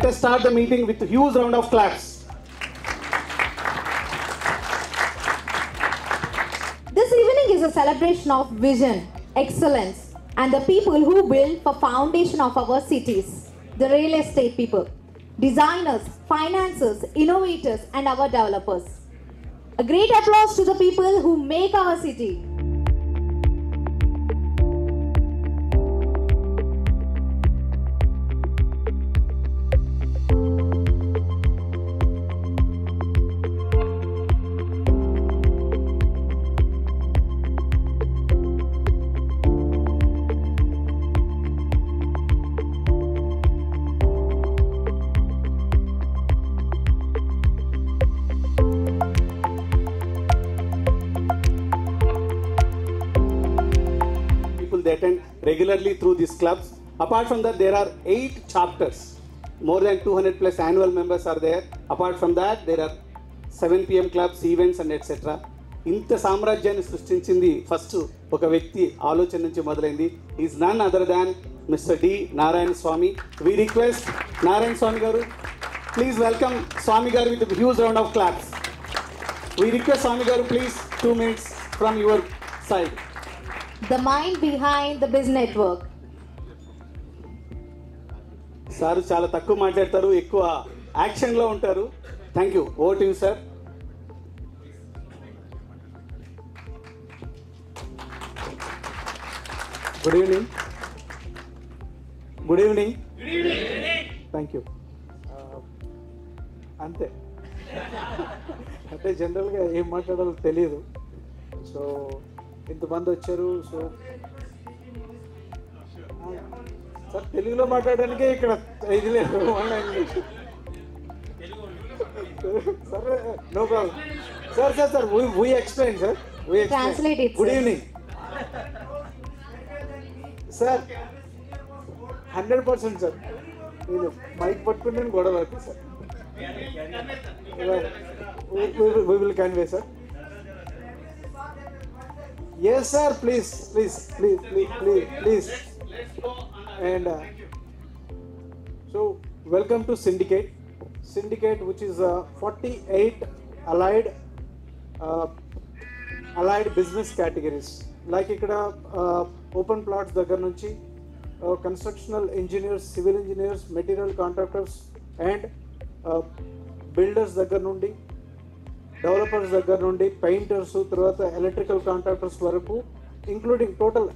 Let us start the meeting with a huge round of claps. This evening is a celebration of vision, excellence, and the people who build the foundation of our cities. The real estate people, designers, financiers, innovators, and our developers. A great applause to the people who make our city. They attend regularly through these clubs. Apart from that, there are 8 chapters. More than 200 plus annual members are there. Apart from that, there are 7 PM clubs, events and etc. ఇంత సామ్రాజ్యాన్ని సృష్టించింది first ఒక వ్యక్తి ఆలోచన నుంచి మొదలైంది. Is none other than mister D Narayana Swamy. We request Narayana Swamy గారు, please welcome Swamy గారు with huge round of claps. We request Swamy గారు, please 2 minutes from your side. The mind behind the Biz Network. Sir చాలా తక్కువ మాట్లాడతారు, ఎక్కువ యాక్షన్లో ఉంటారు. Thank you. Over to you sir. Good evening. Good evening. Thank you. అంతే, అంటే జనరల్గా ఏం మాట్లాడాలో తెలియదు. సో ఇంతమంది వచ్చారు. సో సార్ తెలుగులో మాట్లాడడానికే ఇక్కడ ఇది లేదు, sir no problem. Sir sir sir we explain sir, we explain. Good evening sir. 100% sir. నేను మైక్ పట్టుకుని నేను గొడవ అవుతుంది సార్. We will convey sir. Yes sir, please. And so welcome to Syndicate, which is 48 allied business categories. Like ikkada open plots దగ్గర నుంచి constructional engineers, civil engineers, material contractors and builders దగ్గర నుండి, డెవలపర్స్ దగ్గర నుండి, పెయింటర్స్, తర్వాత electrical contractors వరకు, including total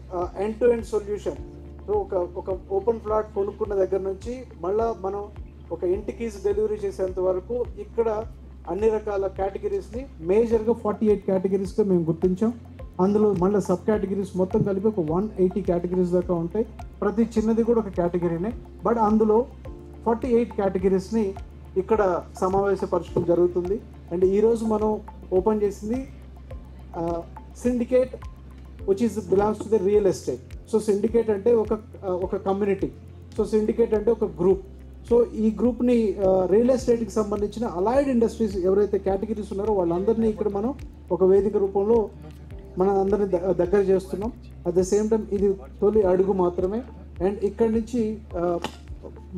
end to end solution. So ఒక open plot కొనుక్కున్న దగ్గర నుంచి మళ్ళీ మనం ఒక ఇంటికి డెలివరీ చేసేంత వరకు ఇక్కడ అన్ని రకాల కేటగిరీస్ని మేజర్గా 48 కేటగిరీస్గా మేము గుర్తించాం. అందులో మళ్ళీ సబ్ కేటగిరీస్ మొత్తం కలిపి ఒక 180 కేటగిరీస్ దాకా ఉంటాయి. ప్రతి చిన్నది కూడా ఒక కేటగిరీనే. బట్ అందులో 48 కేటగిరీస్ని ఇక్కడ సమావేశపరచడం జరుగుతుంది. అండ్ ఈరోజు మనం ఓపెన్ చేసింది syndicate, which is belongs to the real estate. So syndicate అంటే ఒక కమ్యూనిటీ. సో సిండికేట్ అంటే ఒక గ్రూప్. సో ఈ గ్రూప్ని రియల్ ఎస్టేట్కి సంబంధించిన అలైడ్ ఇండస్ట్రీస్ ఎవరైతే కేటగిరీస్ ఉన్నారో వాళ్ళందరినీ ఇక్కడ మనం ఒక వేదిక రూపంలో మన అందరినీ దగ్గర చేస్తున్నాం. అట్ ద సేమ్ టైం ఇది తొలి అడుగు మాత్రమే. అండ్ ఇక్కడి నుంచి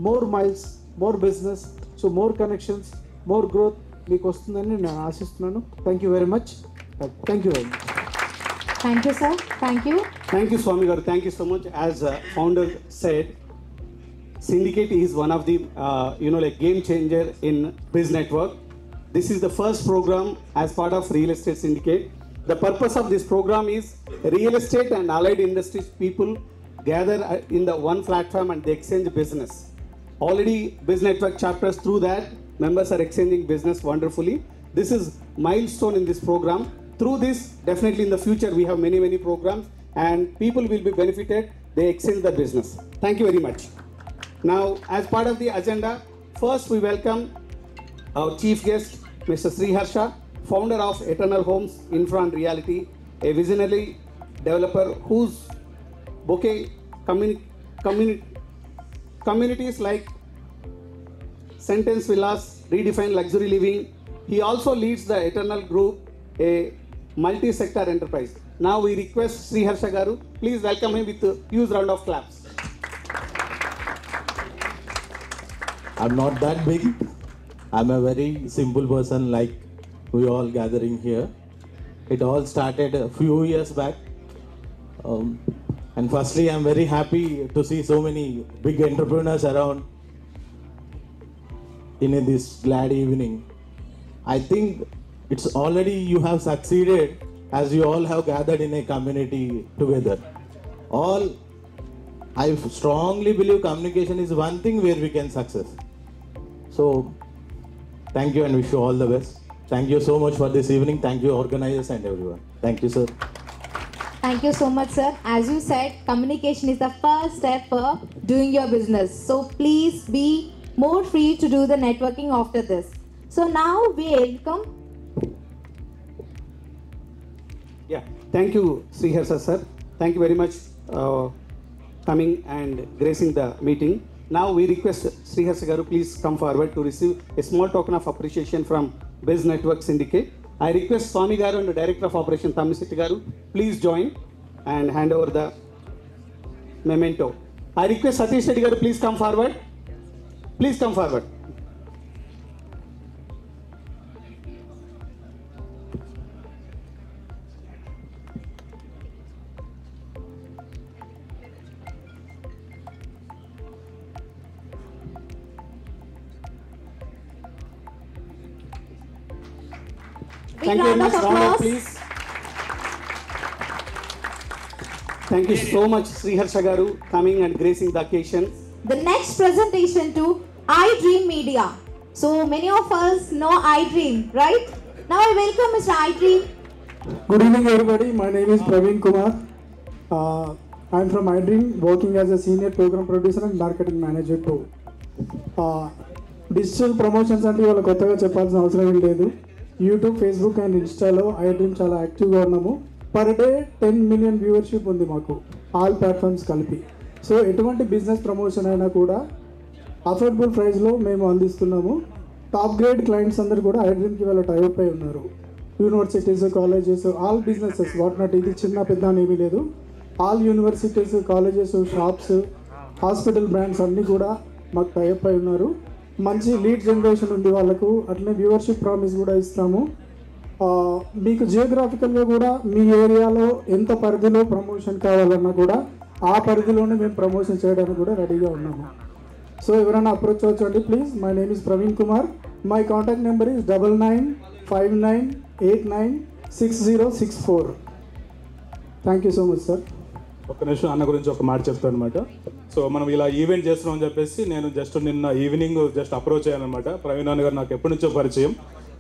more miles, more business, so more connections, more growth మీకు వస్తుందని నేను ఆశిస్తున్నాను. Thank you very much. Thank you very much. Thank you sir. Thank you. Thank you Swami garu. Thank you so much. As founder said, Syndicate is one of the like game changer in Biz Network. This is the first program as part of Real Estate Syndicate. The purpose of this program is real estate and allied industries people gather in the one platform and they exchange business. Already Biz Network chapters, through that members are exchanging business wonderfully. This is milestone in this program. Through this, definitely in the future we have many programs and people will be benefited. They exchange the business. Thank you very much. Now, as part of the agenda, first we welcome our chief guest, Mr. Sri Harsha, founder of Eternal Homes Infra and Reality, a visionary developer whose bouquet communities like Sentence Villas, Redefine Luxury Living. He also leads the Eternal Group, a multi-sector enterprise. Now we request Sri Harsha Garu, please welcome him with a huge round of claps. I'm not that big. I'm a very simple person like we all gathering here. It all started a few years back. And firstly, I'm very happy to see so many big entrepreneurs around in this glad evening. I think it's already you have succeeded as you all have gathered in a community together. I strongly believe communication is one thing where we can success. So, thank you and wish you all the best. Thank you so much for this evening. Thank you organizers and everyone. Thank you, sir. Thank you so much, sir. As you said, communication is the first step for doing your business. So please be more free to do the networking after this. So now we welcome. Yeah, thank you, Sriharsha sir. Thank you very much coming and gracing the meeting. Now we request Sriharsha garu please come forward to receive a small token of appreciation from Biz Network Syndicate. I request Swami garu and the Director of Operation Thammissetti garu please join and hand over the memento. I request Satish Reddy garu please come forward. Please come forward. Thank you very much. Round of please. Thank you so much, Sriharsha garu, coming and gracing the occasion. The next presentation to iDream Media. So many of us know iDream, right? Now I welcome Mr. iDream. Good evening, everybody. My name is Praveen Kumar. I'm from iDream, working as a senior program producer and marketing manager too. Digital promotions అంటే వాళ్ళ కొత్తగా చెప్పాల్సిన అవసరం ఏం లేదు. YouTube, Facebook and ఇన్స్టాలో iDream చాలా యాక్టివ్గా ఉన్నాము. పర్ డే 10 million వ్యూవర్షిప్ ఉంది మాకు, ఆల్ ప్లాట్ఫామ్స్ కలిపి. సో ఎటువంటి బిజినెస్ ప్రమోషన్ అయినా కూడా అఫోర్డబుల్ ప్రైస్లో మేము అందిస్తున్నాము. టాప్ గ్రేడ్ క్లయింట్స్ అందరూ కూడా iDreamకి వాళ్ళ టైప్ అయి ఉన్నారు. Universities, colleges, all businesses what not, ఇది చిన్న పెద్ద ఏమీ లేదు. All universities, colleges, shops, hospital brands అన్నీ కూడా మాకు టైప్ అయి ఉన్నారు. మంచి లీడ్ జనరేషన్ ఉంది వాళ్ళకు. అట్లనే వ్యూవర్షిప్ ప్రామిస్ కూడా ఇస్తాము. మీకు జియోగ్రాఫికల్గా కూడా మీ ఏరియాలో ఎంత పరిధిలో ప్రమోషన్ కావాలన్నా కూడా ఆ పరిధిలోనే మేము ప్రమోషన్ చేయడానికి కూడా రెడీగా ఉన్నాము. సో ఎవరైనా అప్రోచ్ అవ్వచ్చండి please. My name is Praveen Kumar. My contact number is 9959896064. Thank you so much sir. ఒక్క నిమిషం అన్న గురించి ఒక మాట చెప్తాను అనమాట. సో మనం ఇలా ఈవెంట్ చేస్తున్నాం అని చెప్పేసి నేను జస్ట్ నిన్న ఈవినింగ్ జస్ట్ అప్రోచ్ అయ్యాను అనమాట. ప్రవీణ్ అన్న గారు నాకు ఎప్పటి నుంచో పరిచయం.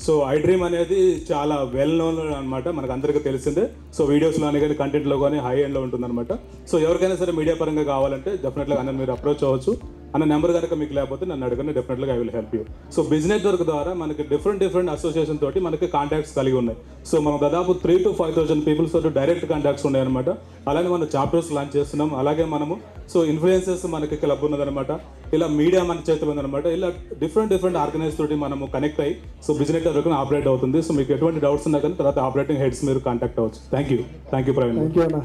సో iDream అనేది చాలా వెల్ నోన్ అనమాట, మనకు అందరికీ తెలిసిందే. సో వీడియోస్లో కానీ కంటెంట్లో కానీ హై ఎండ్లో ఉంటుందన్నమాట. సో ఎవరికైనా సరే మీడియా పరంగా కావాలంటే డెఫినెట్గా అన్న మీరు అప్రోచ్ అవ్వచ్చు. అన్న నెంబర్ కనుక మీకు లేకపోతే నన్ను అడగండి, డెఫినెట్గా I will help you. So business network ద్వారా మనకి డిఫరెంట్ అసోసియేషన్ తోటి మనకి కాంటాక్ట్స్ కలిగి ఉన్నాయి. సో మనం దాదాపు 3,000 to 5,000 పీపుల్స్ తోటి డైరెక్ట్ కాంటాక్ట్స్ ఉన్నాయన్నమాట. అలాగే మనం చాప్టర్స్ లాంచ్ చేస్తున్నాం. అలాగే మనము సో ఇన్ఫ్లుయెన్సర్స్ మనకి క్లబ్ ఉన్నదనమాట. ఇలా మీడియా మన చేతిలో ఉందన్నమాట. ఇలా డిఫరెంట్ ఆర్గనైజ్ తోటి మనము కనెక్ట్ అయ్యి సో బిజినెస్ నెట్వర్క్ ఆపరేట్ అవుతుంది. సో మీకు ఎటువంటి డౌట్స్ ఉన్నా కానీ తర్వాత ఆపరేటింగ్ హెడ్స్ మీరు కాంటాక్ట్ అవ్వచ్చు. Thank you Praveen. Thank you అన్న.